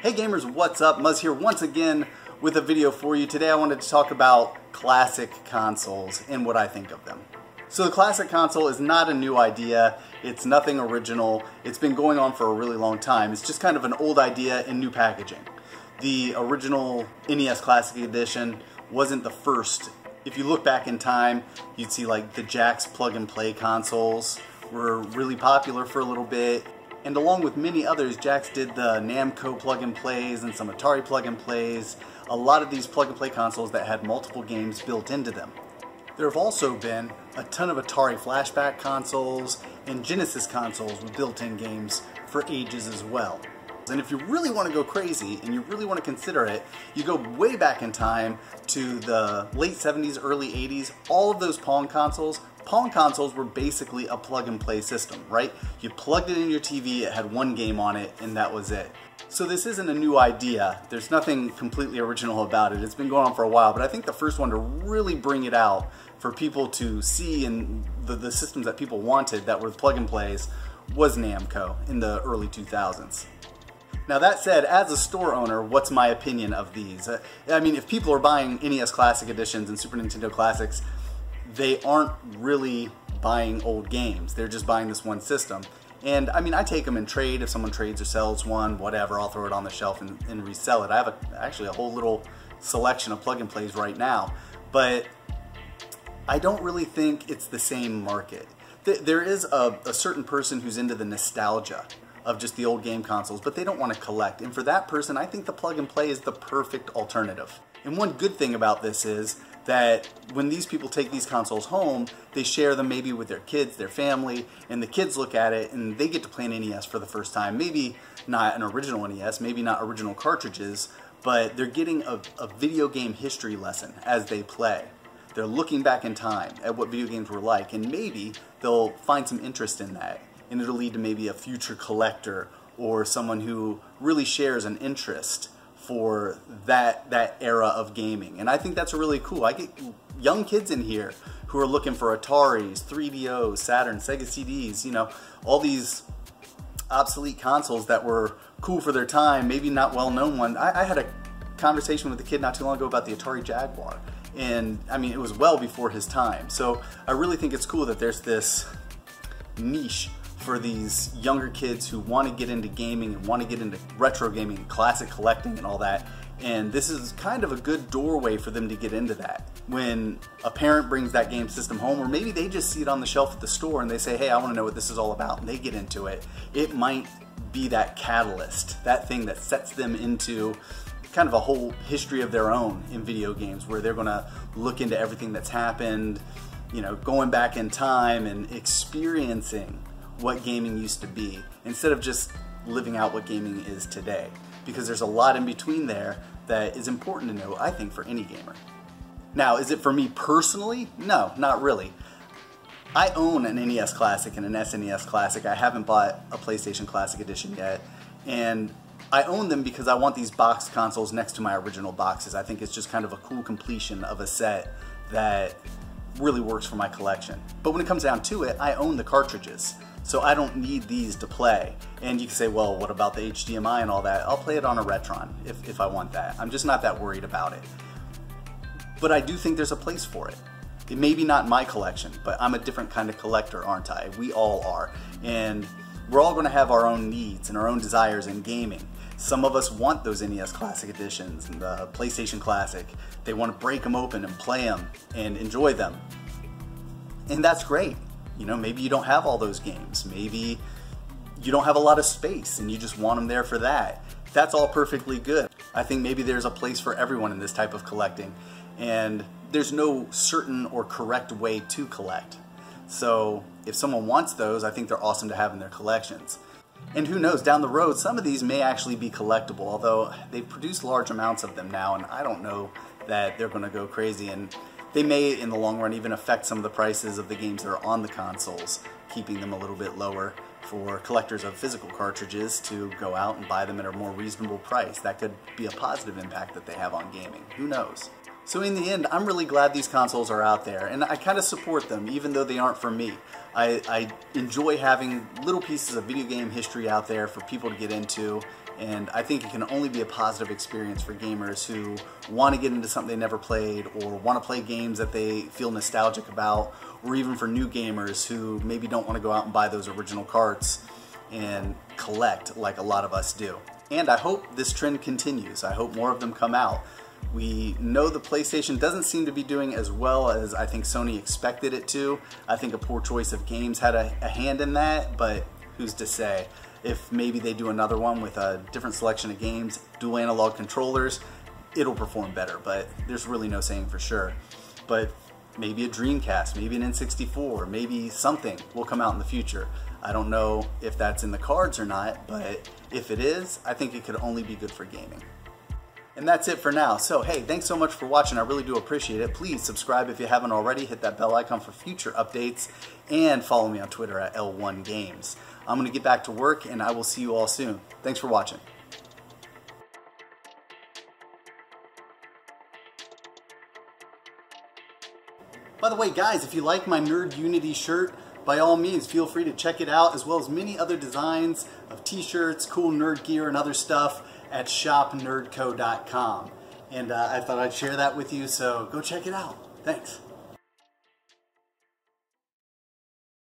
Hey gamers, what's up? Muzz here once again with a video for you. Today I wanted to talk about classic consoles and what I think of them. So the classic console is not a new idea, it's nothing original, it's been going on for a really long time. It's just kind of an old idea in new packaging. The original NES Classic Edition wasn't the first. If you look back in time, you'd see like the Jack's plug-and-play consoles were really popular for a little bit. And along with many others, Jack's did the Namco plug-and-plays and some Atari plug-and-plays. A lot of these plug-and-play consoles that had multiple games built into them. There have also been a ton of Atari flashback consoles and Genesis consoles with built-in games for ages as well. And if you really want to go crazy and you really want to consider it, you go way back in time to the late 70s, early 80s. All of those Pong consoles were basically a plug-and-play system, right? You plugged it in your TV, it had one game on it, and that was it. So this isn't a new idea. There's nothing completely original about it. It's been going on for a while, but I think the first one to really bring it out for people to see and the systems that people wanted that were plug-and-plays was Namco in the early 2000s. Now that said, as a store owner, what's my opinion of these? I mean, if people are buying NES Classic Editions and Super Nintendo Classics, they aren't really buying old games. They're just buying this one system. And I mean, I take them in trade. If someone trades or sells one, whatever, I'll throw it on the shelf and resell it. I have actually a whole little selection of plug-and-plays right now. But I don't really think it's the same market. There is a certain person who's into the nostalgia of just the old game consoles, but they don't want to collect. And for that person, I think the plug-and-play is the perfect alternative. And one good thing about this is that when these people take these consoles home, they share them maybe with their kids, their family, and the kids look at it and they get to play an NES for the first time. Maybe not an original NES, maybe not original cartridges, but they're getting a video game history lesson as they play. They're looking back in time at what video games were like, and maybe they'll find some interest in that. And it'll lead to maybe a future collector or someone who really shares an interest for that era of gaming. And I think that's really cool. I get young kids in here who are looking for Ataris, 3DOs, Saturn, Sega CDs, you know, all these obsolete consoles that were cool for their time, maybe not well-known one. I had a conversation with a kid not too long ago about the Atari Jaguar. And I mean, it was well before his time. So I really think it's cool that there's this niche for these younger kids who want to get into gaming and want to get into retro gaming, classic collecting and all that. And this is kind of a good doorway for them to get into that. When a parent brings that game system home, or maybe they just see it on the shelf at the store and they say, hey, I want to know what this is all about, and they get into it, it might be that catalyst, that thing that sets them into kind of a whole history of their own in video games, where they're going to look into everything that's happened, you know, going back in time and experiencing what gaming used to be, instead of just living out what gaming is today. Because there's a lot in between there that is important to know, I think, for any gamer. Now, is it for me personally? No, not really. I own an NES Classic and an SNES Classic. I haven't bought a PlayStation Classic Edition yet. And I own them because I want these box consoles next to my original boxes. I think it's just kind of a cool completion of a set that really works for my collection. But when it comes down to it, I own the cartridges. So I don't need these to play. And you can say, well, what about the HDMI and all that? I'll play it on a Retron if I want that. I'm just not that worried about it. But I do think there's a place for it. It may be not in my collection, but I'm a different kind of collector, aren't I? We all are. And we're all going to have our own needs and our own desires in gaming. Some of us want those NES Classic Editions and the PlayStation Classic. They want to break them open and play them and enjoy them. And that's great. You know, maybe you don't have all those games. Maybe you don't have a lot of space and you just want them there for that. That's all perfectly good. I think maybe there's a place for everyone in this type of collecting. And there's no certain or correct way to collect. So if someone wants those, I think they're awesome to have in their collections. And who knows, down the road, some of these may actually be collectible, although they produce large amounts of them now, and I don't know that they're going to go crazy. And they may, in the long run, even affect some of the prices of the games that are on the consoles, keeping them a little bit lower for collectors of physical cartridges to go out and buy them at a more reasonable price. That could be a positive impact that they have on gaming. Who knows? So in the end, I'm really glad these consoles are out there, and I kind of support them, even though they aren't for me. I enjoy having little pieces of video game history out there for people to get into And I think it can only be a positive experience for gamers who want to get into something they never played, or want to play games that they feel nostalgic about, or even for new gamers who maybe don't want to go out and buy those original carts and collect like a lot of us do. And I hope this trend continues. I hope more of them come out. We know the PlayStation doesn't seem to be doing as well as I think Sony expected it to. I think a poor choice of games had a hand in that, but who's to say? If maybe they do another one with a different selection of games, dual analog controllers, it'll perform better, but there's really no saying for sure. But maybe a Dreamcast, maybe an N64, maybe something will come out in the future. I don't know if that's in the cards or not, but if it is, I think it could only be good for gaming. And that's it for now. So hey, thanks so much for watching. I really do appreciate it. Please subscribe if you haven't already. Hit that bell icon for future updates, and follow me on Twitter at L1Games. I'm going to get back to work, and I will see you all soon. Thanks for watching. By the way, guys, if you like my Nerd Unity shirt, by all means, feel free to check it out, as well as many other designs of t-shirts, cool nerd gear, and other stuff at shopnerdco.com. And I thought I'd share that with you, so go check it out. Thanks.